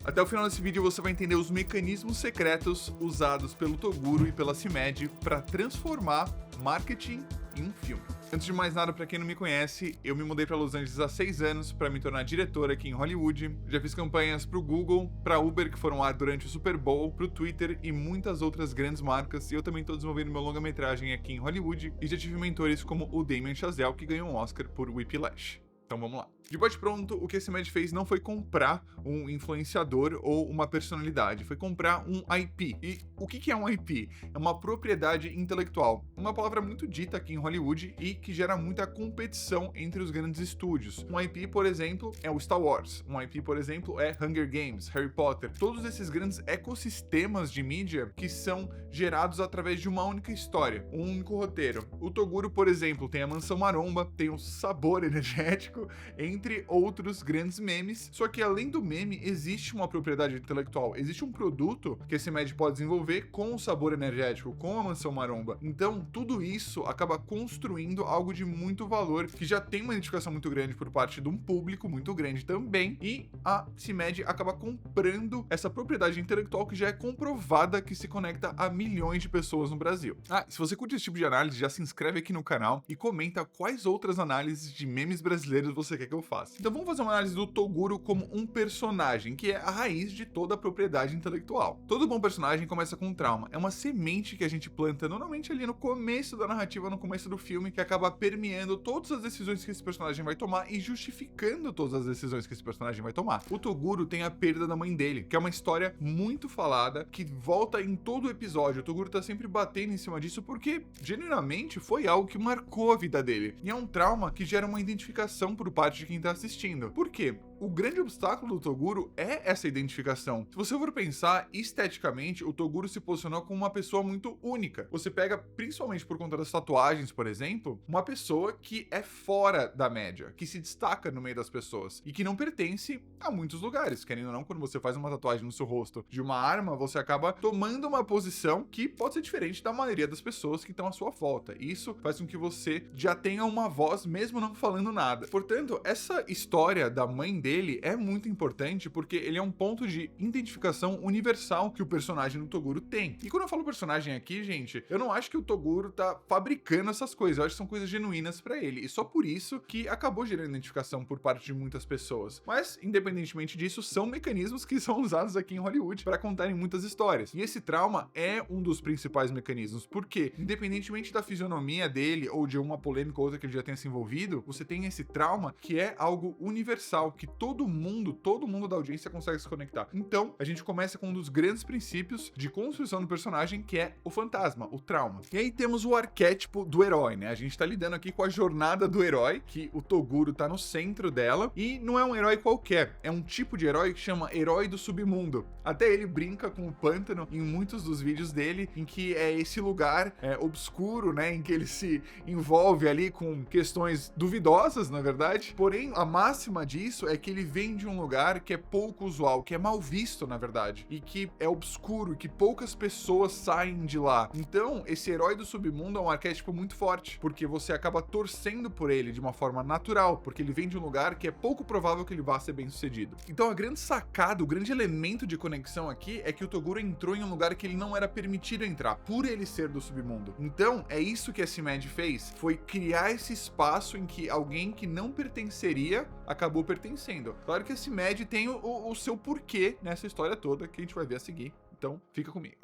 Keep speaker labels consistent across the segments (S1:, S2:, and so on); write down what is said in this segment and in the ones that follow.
S1: Até o final desse vídeo você vai entender os mecanismos secretos usados pelo Toguro e pela CIMAD para transformar marketing em um filme. Antes de mais nada, para quem não me conhece, eu me mudei para Los Angeles há 6 anos para me tornar diretor aqui em Hollywood. Já fiz campanhas para o Google, para Uber, que foram ao ar durante o Super Bowl, para o Twitter e muitas outras grandes marcas. E eu também estou desenvolvendo meu longa-metragem aqui em Hollywood e já tive mentores como o Damien Chazelle, que ganhou um Oscar por Whiplash. Então vamos lá. De bate-pronto, o que a CIMAD fez não foi comprar um influenciador ou uma personalidade, foi comprar um IP. E o que é um IP? É uma propriedade intelectual, uma palavra muito dita aqui em Hollywood e que gera muita competição entre os grandes estúdios. Um IP, por exemplo, é o Star Wars. Um IP, por exemplo, é Hunger Games, Harry Potter. Todos esses grandes ecossistemas de mídia que são gerados através de uma única história, um único roteiro. O Toguro, por exemplo, tem a Mansão Maromba, tem o Sabor Energético, entre outros grandes memes, só que além do meme, existe uma propriedade intelectual, existe um produto que a CIMAD pode desenvolver com o Sabor Energético, com a Mansão Maromba. Então, tudo isso acaba construindo algo de muito valor, que já tem uma identificação muito grande por parte de um público muito grande também, e a CIMAD acaba comprando essa propriedade intelectual que já é comprovada que se conecta a milhões de pessoas no Brasil. Se você curte esse tipo de análise, já se inscreve aqui no canal e comenta quais outras análises de memes brasileiros você quer que eu faça. Então vamos fazer uma análise do Toguro como um personagem, que é a raiz de toda a propriedade intelectual. Todo bom personagem começa com um trauma. É uma semente que a gente planta normalmente ali no começo da narrativa, no começo do filme, que acaba permeando todas as decisões que esse personagem vai tomar e justificando todas as decisões que esse personagem vai tomar. O Toguro tem a perda da mãe dele, que é uma história muito falada, que volta em todo o episódio. O Toguro tá sempre batendo em cima disso porque, genuinamente, foi algo que marcou a vida dele. E é um trauma que gera uma identificação por parte de quem tá assistindo. Por quê? O grande obstáculo do Toguro é essa identificação. Se você for pensar esteticamente, o Toguro se posicionou como uma pessoa muito única. Você pega, principalmente por conta das tatuagens, por exemplo, uma pessoa que é fora da média, que se destaca no meio das pessoas e que não pertence a muitos lugares. Querendo ou não, quando você faz uma tatuagem no seu rosto de uma arma, você acaba tomando uma posição que pode ser diferente da maioria das pessoas que estão à sua volta. Isso faz com que você já tenha uma voz, mesmo não falando nada. Portanto, essa história da mãe dele é muito importante porque ele é um ponto de identificação universal que o personagem do Toguro tem. E quando eu falo personagem aqui, gente, eu não acho que o Toguro tá fabricando essas coisas, eu acho que são coisas genuínas pra ele, e só por isso que acabou gerando identificação por parte de muitas pessoas. Mas, independentemente disso, são mecanismos que são usados aqui em Hollywood para contarem muitas histórias. E esse trauma é um dos principais mecanismos, porque, independentemente da fisionomia dele ou de uma polêmica ou outra que ele já tenha se envolvido, você tem esse trauma que é algo universal, que todo mundo da audiência consegue se conectar. Então, a gente começa com um dos grandes princípios de construção do personagem, que é o fantasma, o trauma. E aí temos o arquétipo do herói, né? A gente tá lidando aqui com a jornada do herói, que o Toguro tá no centro dela, e não é um herói qualquer, é um tipo de herói que chama herói do submundo. Até ele brinca com o pântano em muitos dos vídeos dele, em que é esse lugar obscuro, né? Em que ele se envolve ali com questões duvidosas, na verdade. Porém, a máxima disso é que ele vem de um lugar que é pouco usual, que é mal visto, na verdade, e que é obscuro, e que poucas pessoas saem de lá. Então, esse herói do submundo é um arquétipo muito forte, porque você acaba torcendo por ele de uma forma natural, porque ele vem de um lugar que é pouco provável que ele vá ser bem sucedido. Então, a grande sacada, o grande elemento de conexão aqui é que o Toguro entrou em um lugar que ele não era permitido entrar, por ele ser do submundo. Então, é isso que a CIMAD fez, foi criar esse espaço em que alguém que não pertenceria acabou pertencendo. Claro que a CIMAD tem o seu porquê nessa história toda, que a gente vai ver a seguir. Então, fica comigo.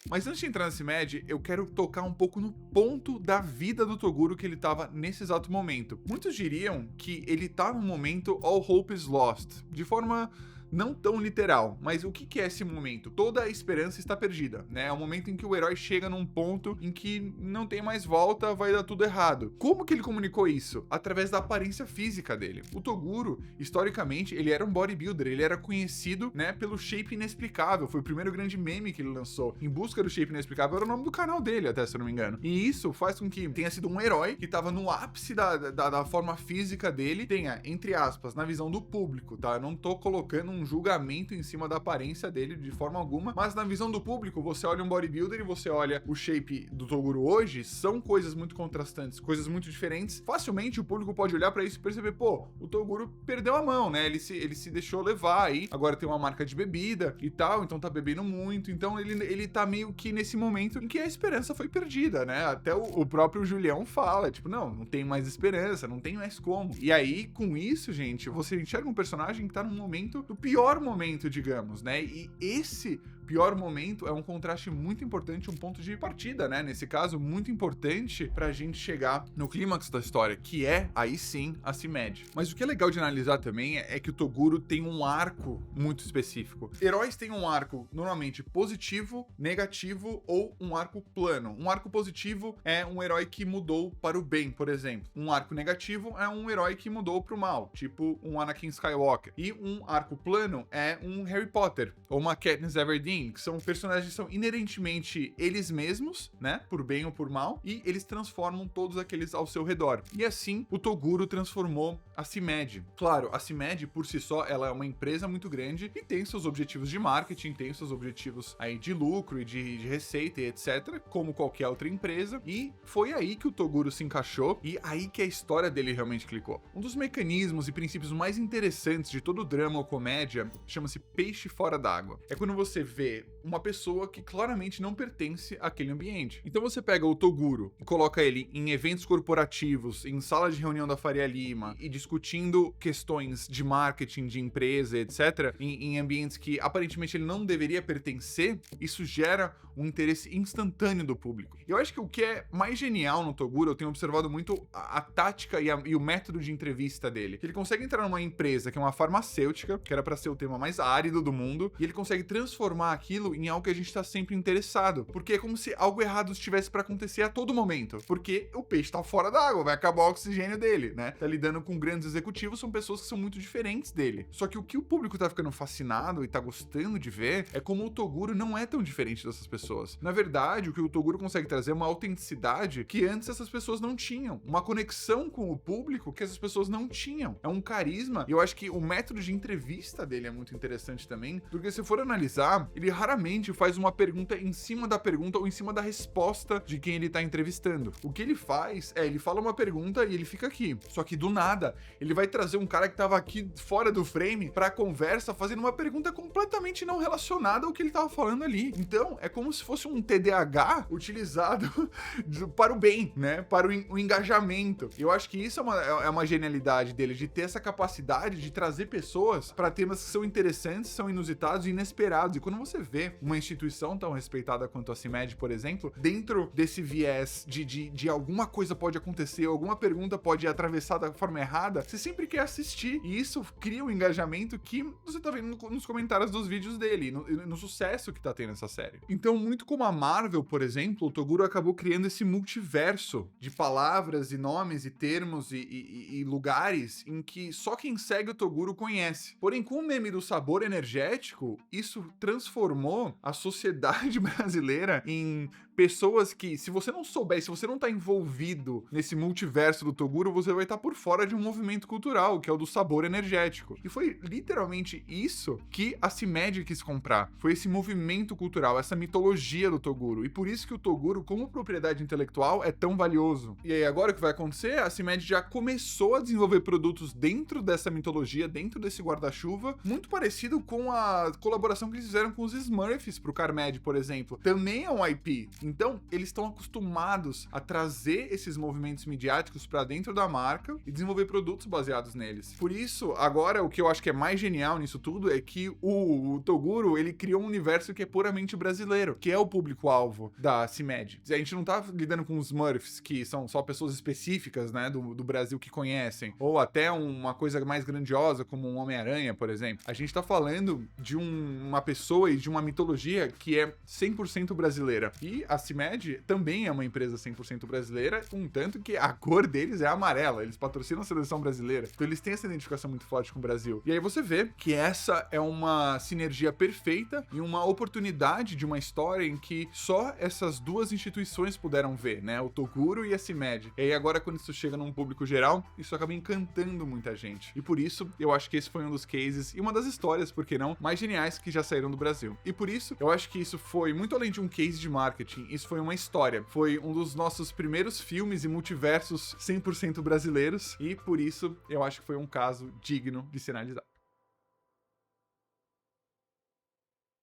S1: Mas antes de entrar na CIMAD, eu quero tocar um pouco no ponto da vida do Toguro que ele tava nesse exato momento. Muitos diriam que ele tá num momento all hope is lost, de forma não tão literal, mas o que é esse momento? Toda a esperança está perdida, né? É o momento em que o herói chega num ponto em que não tem mais volta, vai dar tudo errado. Como que ele comunicou isso? Através da aparência física dele. O Toguro, historicamente, ele era um bodybuilder, ele era conhecido, né, pelo shape inexplicável, foi o primeiro grande meme que ele lançou. Em busca do shape inexplicável era o nome do canal dele, até, se eu não me engano. E isso faz com que tenha sido um herói que tava no ápice da forma física dele, tenha, entre aspas, na visão do público, tá? Eu não tô colocando um julgamento em cima da aparência dele de forma alguma, mas na visão do público, você olha um bodybuilder e você olha o shape do Toguro hoje, são coisas muito contrastantes, coisas muito diferentes. Facilmente o público pode olhar pra isso e perceber, pô, o Toguro perdeu a mão, né? Ele se deixou levar aí, agora tem uma marca de bebida e tal, então tá bebendo muito, então ele tá meio que nesse momento em que a esperança foi perdida, né? Até o próprio Julião fala, tipo, não tem mais esperança, não tem mais como. E aí, com isso, gente, você enxerga um personagem que tá num momento, do pior momento, digamos, né? E esse pior momento é um contraste muito importante, um ponto de partida, né? Nesse caso, muito importante pra gente chegar no clímax da história, que é, aí sim, a CIMAD. Mas o que é legal de analisar também é que o Toguro tem um arco muito específico. Heróis têm um arco, normalmente, positivo, negativo ou um arco plano. Um arco positivo é um herói que mudou para o bem, por exemplo. Um arco negativo é um herói que mudou para o mal, tipo um Anakin Skywalker. E um arco plano é um Harry Potter ou uma Katniss Everdeen, que são personagens que são inerentemente eles mesmos, né, por bem ou por mal, e eles transformam todos aqueles ao seu redor. E assim, o Toguro transformou a CIMAD. Claro, a CIMAD, por si só, ela é uma empresa muito grande e tem seus objetivos de marketing, tem seus objetivos aí de lucro e de receita e etc, como qualquer outra empresa, e foi aí que o Toguro se encaixou e aí que a história dele realmente clicou. Um dos mecanismos e princípios mais interessantes de todo drama ou comédia chama-se peixe fora d'água. É quando você vê uma pessoa que claramente não pertence àquele ambiente. Então você pega o Toguro e coloca ele em eventos corporativos, em sala de reunião da Faria Lima e discutindo questões de marketing, de empresa, etc, em ambientes que aparentemente ele não deveria pertencer, isso gera um interesse instantâneo do público. Eu acho que o que é mais genial no Toguro, eu tenho observado muito a tática e o método de entrevista dele. Que ele consegue entrar numa empresa que é uma farmacêutica, que era para ser o tema mais árido do mundo, e ele consegue transformar aquilo em algo que a gente tá sempre interessado, porque é como se algo errado estivesse para acontecer a todo momento, porque o peixe tá fora d'água, vai acabar o oxigênio dele, né? Tá lidando com grandes executivos, são pessoas que são muito diferentes dele. Só que o que o público tá ficando fascinado e tá gostando de ver é como o Toguro não é tão diferente dessas pessoas. Na verdade, o que o Toguro consegue trazer é uma autenticidade que antes essas pessoas não tinham, uma conexão com o público que essas pessoas não tinham. É um carisma, e eu acho que o método de entrevista dele é muito interessante também, porque se for analisar, ele raramente faz uma pergunta em cima da pergunta ou em cima da resposta de quem ele tá entrevistando. O que ele faz é, ele fala uma pergunta e ele fica aqui. Só que do nada, ele vai trazer um cara que tava aqui fora do frame pra conversa, fazendo uma pergunta completamente não relacionada ao que ele tava falando ali. Então, é como se fosse um TDAH utilizado para o bem, né? Para o engajamento. Eu acho que isso é uma genialidade dele, de ter essa capacidade de trazer pessoas para temas que são interessantes, são inusitados e inesperados. E quando você vê uma instituição tão respeitada quanto a CIMAD, por exemplo, dentro desse viés de alguma coisa pode acontecer, alguma pergunta pode atravessar da forma errada, você sempre quer assistir. E isso cria um engajamento que você tá vendo nos comentários dos vídeos dele, no sucesso que tá tendo essa série. Então, muito como a Marvel, por exemplo, o Toguro acabou criando esse multiverso de palavras e nomes e termos e lugares em que só quem segue o Toguro conhece. Porém, com o meme do sabor energético, isso transformou a sociedade brasileira em pessoas que, se você não souber, se você não tá envolvido nesse multiverso do Toguro, você vai estar por fora de um movimento cultural, que é o do sabor energético. E foi literalmente isso que a CIMAD quis comprar. Foi esse movimento cultural, essa mitologia do Toguro. E por isso que o Toguro, como propriedade intelectual, é tão valioso. E aí, agora o que vai acontecer? A CIMAD já começou a desenvolver produtos dentro dessa mitologia, dentro desse guarda-chuva, muito parecido com a colaboração que eles fizeram com os Smurfs pro Carmed, por exemplo. Também é um IP. Então, eles estão acostumados a trazer esses movimentos midiáticos para dentro da marca e desenvolver produtos baseados neles. Por isso, agora, o que eu acho que é mais genial nisso tudo é que o Toguro, ele criou um universo que é puramente brasileiro, que é o público-alvo da CIMAD. A gente não tá lidando com os Smurfs, que são só pessoas específicas, né, do Brasil que conhecem, ou até uma coisa mais grandiosa, como um Homem-Aranha, por exemplo. A gente tá falando de uma pessoa e de uma mitologia que é 100% brasileira. E a CIMED também é uma empresa 100% brasileira, contanto que a cor deles é amarela, eles patrocinam a seleção brasileira, então eles têm essa identificação muito forte com o Brasil. E aí você vê que essa é uma sinergia perfeita e uma oportunidade de uma história em que só essas duas instituições puderam ver, né? O Toguro e a CIMED. E aí agora, quando isso chega num público geral, isso acaba encantando muita gente. E por isso, eu acho que esse foi um dos cases e uma das histórias, por que não, mais geniais que já saíram do Brasil. E por isso, eu acho que isso foi muito além de um case de marketing, isso foi uma história. Foi um dos nossos primeiros filmes e multiversos 100% brasileiros, e por isso, eu acho que foi um caso digno de ser analisado.